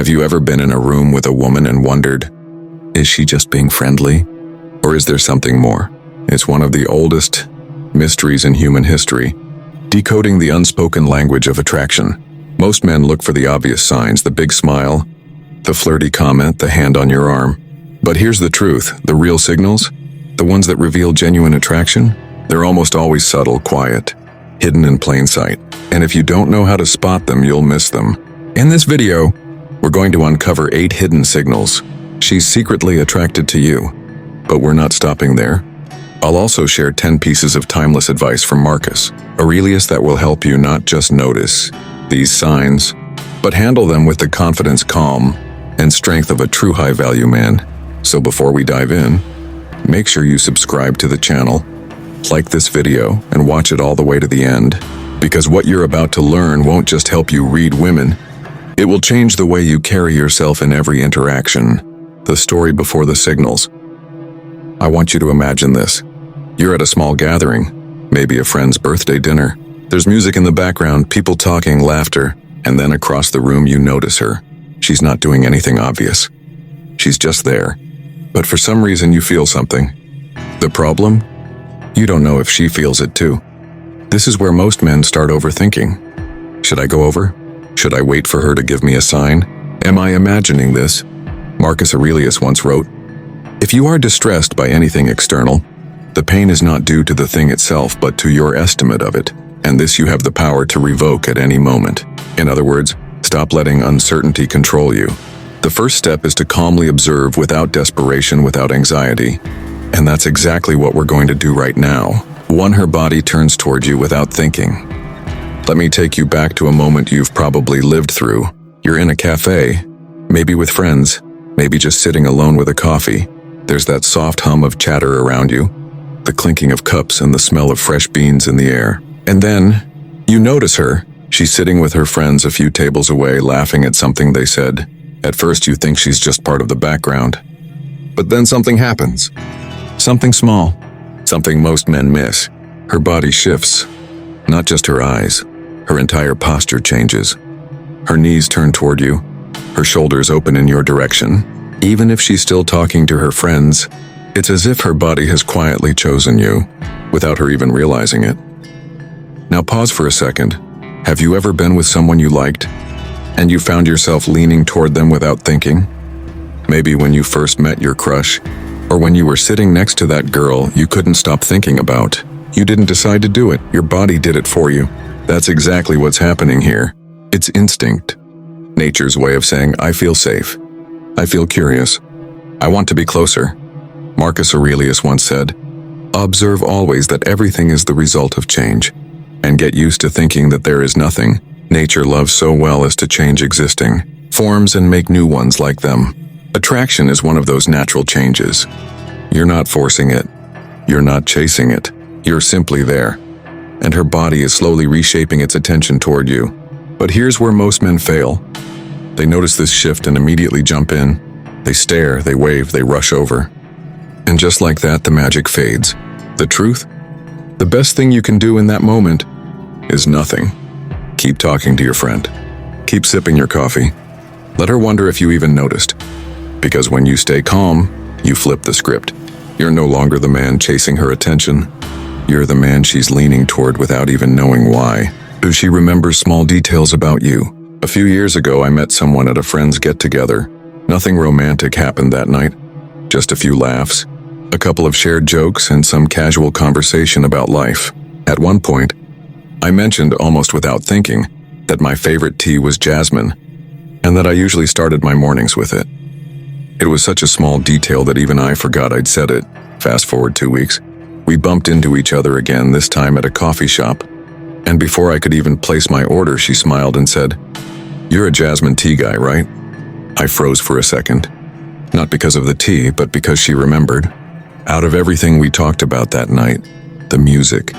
Have you ever been in a room with a woman and wondered, is she just being friendly? Or is there something more? It's one of the oldest mysteries in human history, decoding the unspoken language of attraction. Most men look for the obvious signs, the big smile, the flirty comment, the hand on your arm. But here's the truth, the real signals, the ones that reveal genuine attraction, they're almost always subtle, quiet, hidden in plain sight. And if you don't know how to spot them, you'll miss them. In this video, we're going to uncover 8 hidden signals she's secretly attracted to you. But we're not stopping there. I'll also share 10 pieces of timeless advice from Marcus Aurelius that will help you not just notice these signs, but handle them with the confidence, calm, and strength of a true high-value man. So before we dive in, make sure you subscribe to the channel, like this video, and watch it all the way to the end, because what you're about to learn won't just help you read women, it will change the way you carry yourself in every interaction. The story before the signals. I want you to imagine this. You're at a small gathering, maybe a friend's birthday dinner. There's music in the background, people talking, laughter, and then across the room you notice her. She's not doing anything obvious. She's just there. But for some reason you feel something. The problem? You don't know if she feels it too. This is where most men start overthinking. Should I go over? Should I wait for her to give me a sign? Am I imagining this? Marcus Aurelius once wrote, "If you are distressed by anything external, the pain is not due to the thing itself but to your estimate of it, and this you have the power to revoke at any moment." In other words, stop letting uncertainty control you. The first step is to calmly observe without desperation, without anxiety. And that's exactly what we're going to do right now. One, her body turns toward you without thinking. Let me take you back to a moment you've probably lived through. You're in a cafe, maybe with friends, maybe just sitting alone with a coffee. There's that soft hum of chatter around you, the clinking of cups and the smell of fresh beans in the air. And then, you notice her. She's sitting with her friends a few tables away, laughing at something they said. At first you think she's just part of the background. But then something happens. Something small. Something most men miss. Her body shifts. Not just her eyes. Her entire posture changes. Her knees turn toward you. Her shoulders open in your direction. Even if she's still talking to her friends, it's as if her body has quietly chosen you, without her even realizing it. Now pause for a second. Have you ever been with someone you liked, and you found yourself leaning toward them without thinking? Maybe when you first met your crush, or when you were sitting next to that girl you couldn't stop thinking about. You didn't decide to do it, your body did it for you. That's exactly what's happening here. It's instinct. Nature's way of saying, I feel safe. I feel curious. I want to be closer. Marcus Aurelius once said, "Observe always that everything is the result of change, and get used to thinking that there is nothing nature loves so well as to change existing forms and make new ones like them." Attraction is one of those natural changes. You're not forcing it. You're not chasing it. You're simply there. And her body is slowly reshaping its attention toward you. But here's where most men fail. They notice this shift and immediately jump in. They stare, they wave, they rush over. And just like that, the magic fades. The truth? The best thing you can do in that moment is nothing. Keep talking to your friend. Keep sipping your coffee. Let her wonder if you even noticed. Because when you stay calm, you flip the script. You're no longer the man chasing her attention. You're the man she's leaning toward without even knowing why. She remembers small details about you. A few years ago, I met someone at a friend's get-together. Nothing romantic happened that night. Just a few laughs, a couple of shared jokes, and some casual conversation about life. At one point, I mentioned, almost without thinking, that my favorite tea was jasmine, and that I usually started my mornings with it. It was such a small detail that even I forgot I'd said it. Fast forward 2 weeks. We bumped into each other again, this time at a coffee shop. And before I could even place my order, she smiled and said, "You're a jasmine tea guy, right?" I froze for a second. Not because of the tea, but because she remembered. Out of everything we talked about that night, the music,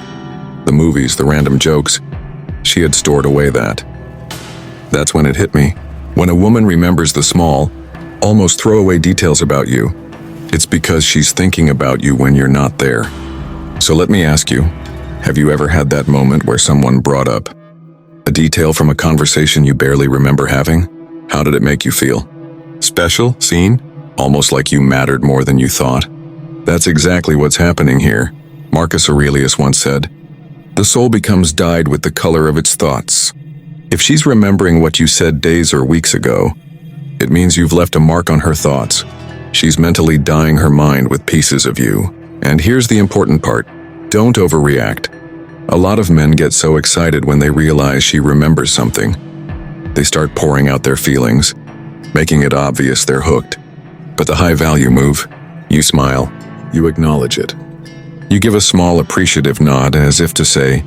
the movies, the random jokes, she had stored away that. That's when it hit me. When a woman remembers the small, almost throwaway details about you, it's because she's thinking about you when you're not there. So let me ask you, have you ever had that moment where someone brought up a detail from a conversation you barely remember having? How did it make you feel? Special? Seen? Almost like you mattered more than you thought? That's exactly what's happening here. Marcus Aurelius once said, "The soul becomes dyed with the color of its thoughts." If she's remembering what you said days or weeks ago, it means you've left a mark on her thoughts. She's mentally dyeing her mind with pieces of you. And here's the important part. Don't overreact. A lot of men get so excited when they realize she remembers something. They start pouring out their feelings, making it obvious they're hooked. But the high-value move, you smile, you acknowledge it. You give a small appreciative nod as if to say,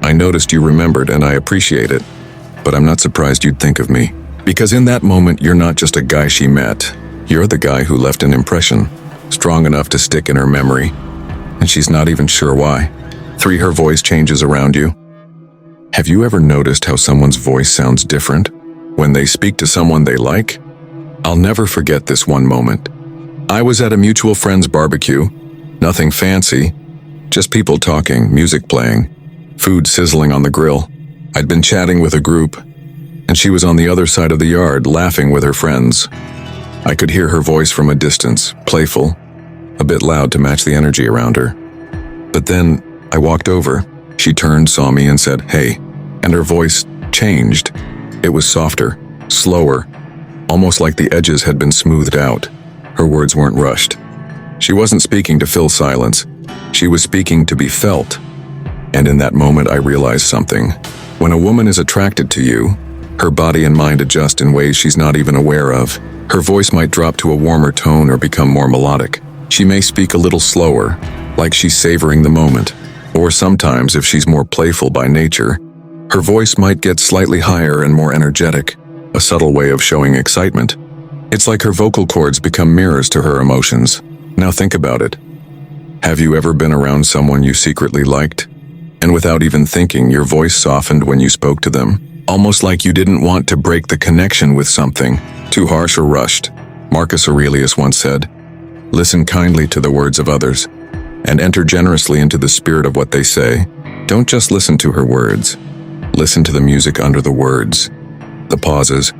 "I noticed you remembered and I appreciate it, but I'm not surprised you'd think of me." Because in that moment, you're not just a guy she met. You're the guy who left an impression, strong enough to stick in her memory, and she's not even sure why. 3, her voice changes around you. Have you ever noticed how someone's voice sounds different when they speak to someone they like? I'll never forget this one moment. I was at a mutual friend's barbecue, nothing fancy, just people talking, music playing, food sizzling on the grill. I'd been chatting with a group, and she was on the other side of the yard laughing with her friends. I could hear her voice from a distance, playful, a bit loud to match the energy around her. But then I walked over. She turned, saw me, and said, "Hey," and her voice changed. It was softer, slower, almost like the edges had been smoothed out. Her words weren't rushed. She wasn't speaking to fill silence. She was speaking to be felt. And in that moment, I realized something. When a woman is attracted to you, her body and mind adjust in ways she's not even aware of. Her voice might drop to a warmer tone or become more melodic. She may speak a little slower, like she's savoring the moment. Or sometimes, if she's more playful by nature, her voice might get slightly higher and more energetic, a subtle way of showing excitement. It's like her vocal cords become mirrors to her emotions. Now think about it. Have you ever been around someone you secretly liked? And without even thinking, your voice softened when you spoke to them, almost like you didn't want to break the connection with something, too harsh or rushed. Marcus Aurelius once said, "Listen kindly to the words of others, and enter generously into the spirit of what they say." Don't just listen to her words. Listen to the music under the words, the pauses,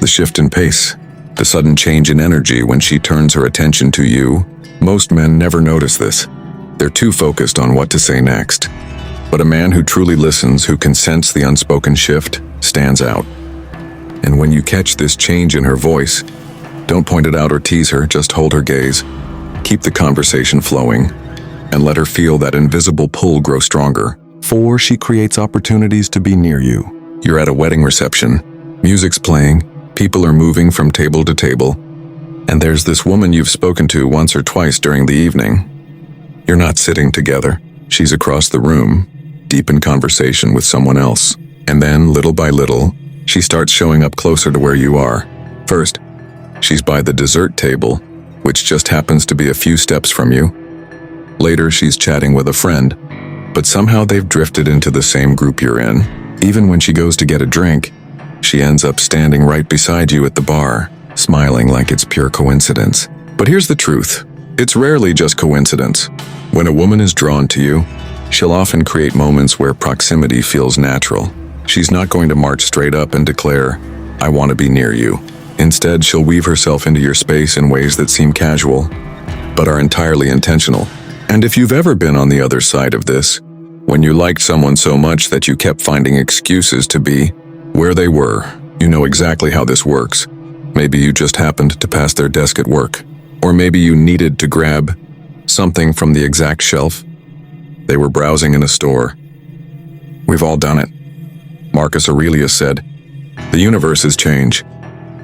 the shift in pace, the sudden change in energy when she turns her attention to you. Most men never notice this. They're too focused on what to say next. But a man who truly listens, who can sense the unspoken shift, stands out. And when you catch this change in her voice, don't point it out or tease her, just hold her gaze. Keep the conversation flowing, and let her feel that invisible pull grow stronger. 4, she creates opportunities to be near you. You're at a wedding reception. Music's playing, people are moving from table to table, and there's this woman you've spoken to once or twice during the evening. You're not sitting together. She's across the room, deep in conversation with someone else. And then, little by little, she starts showing up closer to where you are. First, she's by the dessert table, which just happens to be a few steps from you. Later, she's chatting with a friend, but somehow they've drifted into the same group you're in. Even when she goes to get a drink, she ends up standing right beside you at the bar, smiling like it's pure coincidence. But here's the truth. It's rarely just coincidence. When a woman is drawn to you, she'll often create moments where proximity feels natural. She's not going to march straight up and declare, "I want to be near you." Instead, she'll weave herself into your space in ways that seem casual, but are entirely intentional. And if you've ever been on the other side of this, when you liked someone so much that you kept finding excuses to be where they were, you know exactly how this works. Maybe you just happened to pass their desk at work, or maybe you needed to grab something from the exact shelf. They were browsing in a store. We've all done it. Marcus Aurelius said, "The universe is change.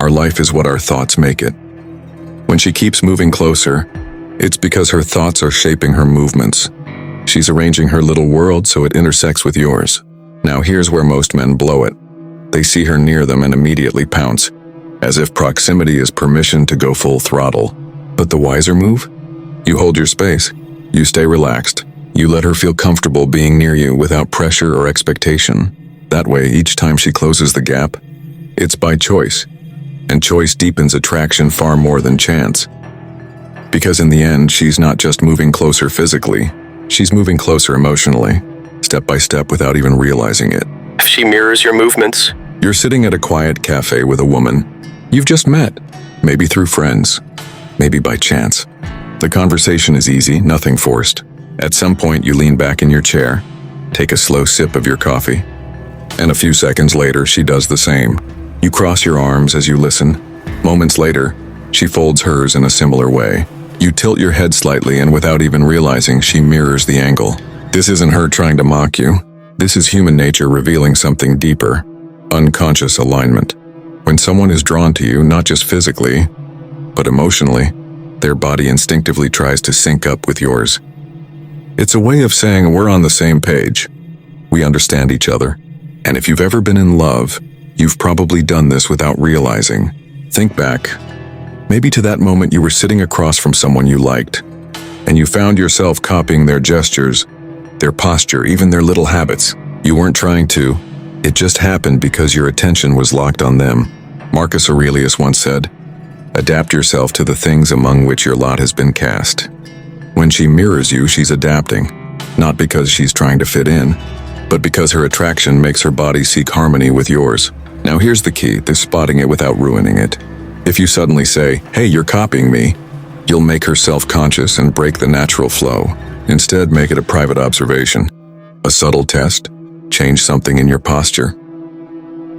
Our life is what our thoughts make it." When she keeps moving closer, it's because her thoughts are shaping her movements. She's arranging her little world so it intersects with yours. Now here's where most men blow it. They see her near them and immediately pounce, as if proximity is permission to go full throttle. But the wiser move? You hold your space. You stay relaxed. You let her feel comfortable being near you without pressure or expectation. That way, each time she closes the gap, it's by choice. And choice deepens attraction far more than chance. Because in the end, she's not just moving closer physically, she's moving closer emotionally, step by step without even realizing it. She mirrors your movements. You're sitting at a quiet cafe with a woman. You've just met, maybe through friends, maybe by chance. The conversation is easy, nothing forced. At some point, you lean back in your chair, take a slow sip of your coffee, and a few seconds later, she does the same. You cross your arms as you listen. Moments later, she folds hers in a similar way. You tilt your head slightly, and without even realizing, she mirrors the angle. This isn't her trying to mock you. This is human nature revealing something deeper, unconscious alignment. When someone is drawn to you, not just physically, but emotionally, their body instinctively tries to sync up with yours. It's a way of saying we're on the same page. We understand each other. And if you've ever been in love, you've probably done this without realizing. Think back, maybe to that moment you were sitting across from someone you liked, and you found yourself copying their gestures, their posture, even their little habits. You weren't trying to. It just happened because your attention was locked on them. Marcus Aurelius once said, "Adapt yourself to the things among which your lot has been cast." When she mirrors you, she's adapting, not because she's trying to fit in, but because her attraction makes her body seek harmony with yours. Now here's the key, there's spotting it without ruining it. If you suddenly say, "Hey, you're copying me," you'll make her self-conscious and break the natural flow. Instead, make it a private observation. A subtle test, change something in your posture.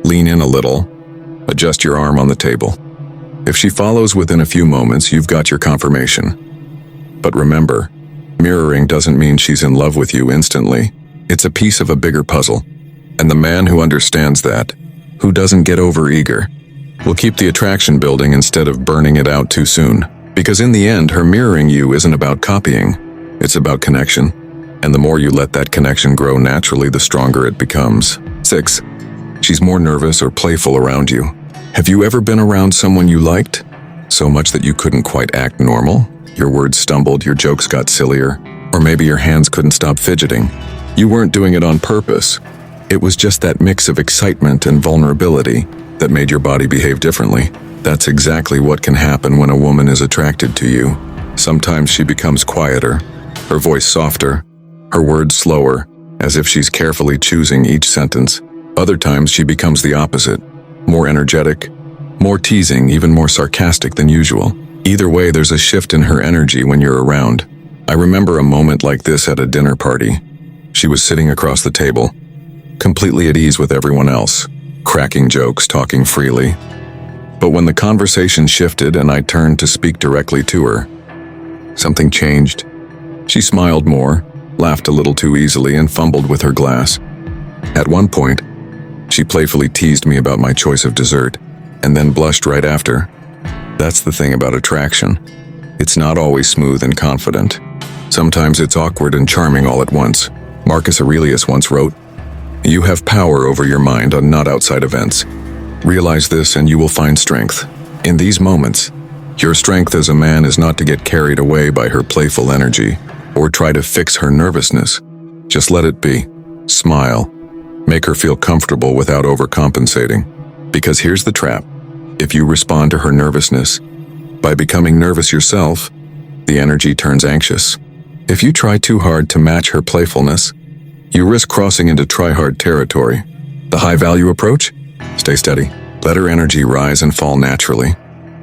Lean in a little, adjust your arm on the table. If she follows within a few moments, you've got your confirmation. But remember, mirroring doesn't mean she's in love with you instantly. It's a piece of a bigger puzzle. And the man who understands that, who doesn't get overeager, will keep the attraction building instead of burning it out too soon. Because in the end, her mirroring you isn't about copying. It's about connection. And the more you let that connection grow naturally, the stronger it becomes. 6. She's more nervous or playful around you. Have you ever been around someone you liked? So much that you couldn't quite act normal? Your words stumbled, your jokes got sillier, or maybe your hands couldn't stop fidgeting. You weren't doing it on purpose. It was just that mix of excitement and vulnerability that made your body behave differently. That's exactly what can happen when a woman is attracted to you. Sometimes she becomes quieter, her voice softer, her words slower, as if she's carefully choosing each sentence. Other times she becomes the opposite, more energetic, more teasing, even more sarcastic than usual. Either way, there's a shift in her energy when you're around. I remember a moment like this at a dinner party. She was sitting across the table, completely at ease with everyone else, cracking jokes, talking freely. But when the conversation shifted and I turned to speak directly to her, something changed. She smiled more, laughed a little too easily, and fumbled with her glass. At one point, she playfully teased me about my choice of dessert, and then blushed right after. That's the thing about attraction. It's not always smooth and confident. Sometimes it's awkward and charming all at once. Marcus Aurelius once wrote, "You have power over your mind, not outside events. Realize this and you will find strength." In these moments, your strength as a man is not to get carried away by her playful energy or try to fix her nervousness. Just let it be. Smile. Make her feel comfortable without overcompensating. Because here's the trap. If you respond to her nervousness by becoming nervous yourself, the energy turns anxious. If you try too hard to match her playfulness, you risk crossing into try-hard territory. The high-value approach? Stay steady. Let her energy rise and fall naturally.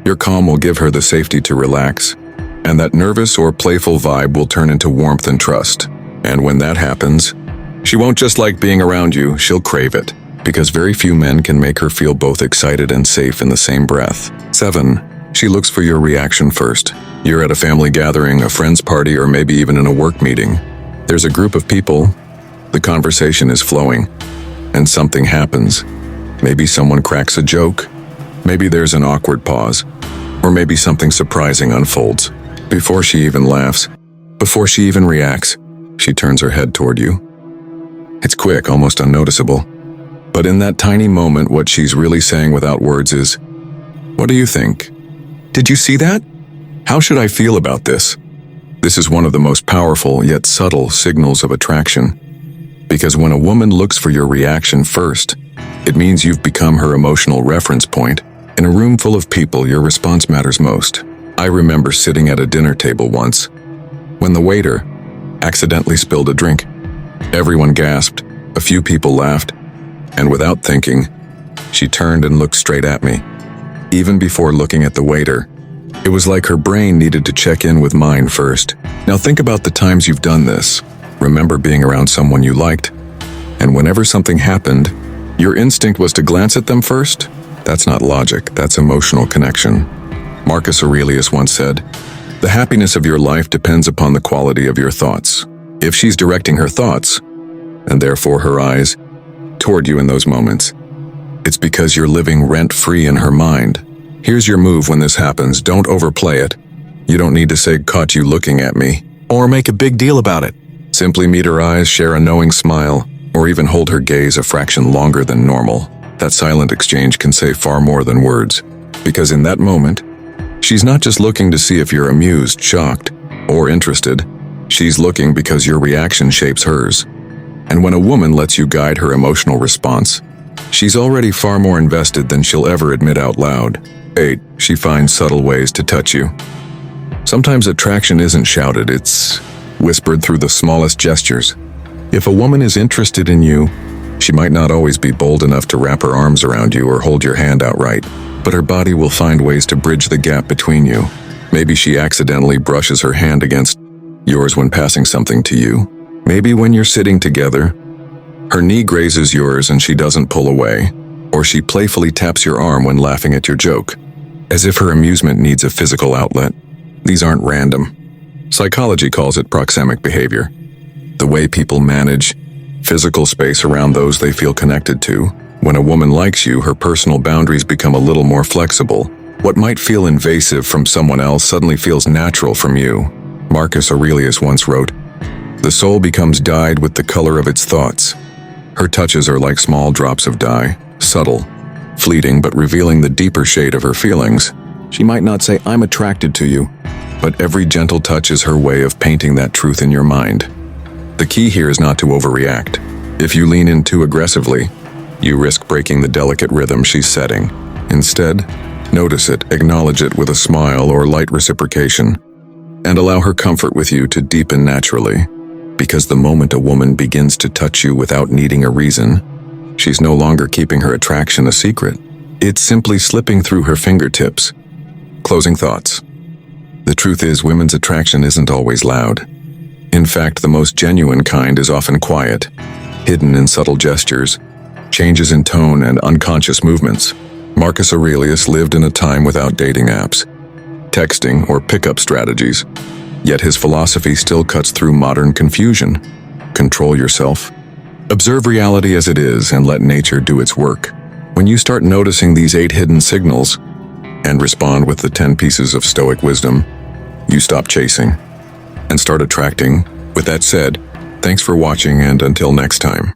Your calm will give her the safety to relax, and that nervous or playful vibe will turn into warmth and trust. And when that happens, she won't just like being around you, she'll crave it. Because very few men can make her feel both excited and safe in the same breath. 7. She looks for your reaction first. You're at a family gathering, a friend's party, or maybe even in a work meeting. There's a group of people, the conversation is flowing, and something happens. Maybe someone cracks a joke, maybe there's an awkward pause, or maybe something surprising unfolds. Before she even laughs, before she even reacts, she turns her head toward you. It's quick, almost unnoticeable. But in that tiny moment, what she's really saying without words is, "What do you think? Did you see that? How should I feel about this?" This is one of the most powerful yet subtle signals of attraction. Because when a woman looks for your reaction first, it means you've become her emotional reference point. In a room full of people, your response matters most. I remember sitting at a dinner table once, when the waiter accidentally spilled a drink. Everyone gasped, a few people laughed, and without thinking, she turned and looked straight at me. even before looking at the waiter. It was like her brain needed to check in with mine first. Now think about the times you've done this. Remember being around someone you liked, and whenever something happened, your instinct was to glance at them first? That's not logic, that's emotional connection. Marcus Aurelius once said, "The happiness of your life depends upon the quality of your thoughts." If she's directing her thoughts, and therefore her eyes, toward you in those moments, it's because you're living rent-free in her mind. Here's your move when this happens. Don't overplay it. You don't need to say, "Caught you looking at me," or make a big deal about it. Simply meet her eyes, share a knowing smile, or even hold her gaze a fraction longer than normal. That silent exchange can say far more than words, because in that moment, she's not just looking to see if you're amused, shocked, or interested. She's looking because your reaction shapes hers. And when a woman lets you guide her emotional response, she's already far more invested than she'll ever admit out loud. 8. She finds subtle ways to touch you. Sometimes attraction isn't shouted, it's whispered through the smallest gestures. If a woman is interested in you, she might not always be bold enough to wrap her arms around you or hold your hand outright, but her body will find ways to bridge the gap between you. Maybe she accidentally brushes her hand against yours when passing something to you. Maybe when you're sitting together, her knee grazes yours and she doesn't pull away, or she playfully taps your arm when laughing at your joke, as if her amusement needs a physical outlet. These aren't random. Psychology calls it proxemic behavior. The way people manage physical space around those they feel connected to. When a woman likes you, her personal boundaries become a little more flexible. What might feel invasive from someone else suddenly feels natural from you. Marcus Aurelius once wrote, "The soul becomes dyed with the color of its thoughts." Her touches are like small drops of dye, subtle, fleeting, but revealing the deeper shade of her feelings. She might not say, "I'm attracted to you," but every gentle touch is her way of painting that truth in your mind. The key here is not to overreact. If you lean in too aggressively, you risk breaking the delicate rhythm she's setting. Instead, notice it, acknowledge it with a smile or light reciprocation, and allow her comfort with you to deepen naturally. Because the moment a woman begins to touch you without needing a reason, she's no longer keeping her attraction a secret. It's simply slipping through her fingertips. Closing thoughts. The truth is, women's attraction isn't always loud. In fact, the most genuine kind is often quiet, hidden in subtle gestures, changes in tone, and unconscious movements. Marcus Aurelius lived in a time without dating apps, texting, or pickup strategies, yet his philosophy still cuts through modern confusion. Control yourself. Observe reality as it is and let nature do its work. When you start noticing these 8 hidden signals and respond with the 10 pieces of Stoic wisdom, you stop chasing and start attracting. With that said, thanks for watching, and until next time.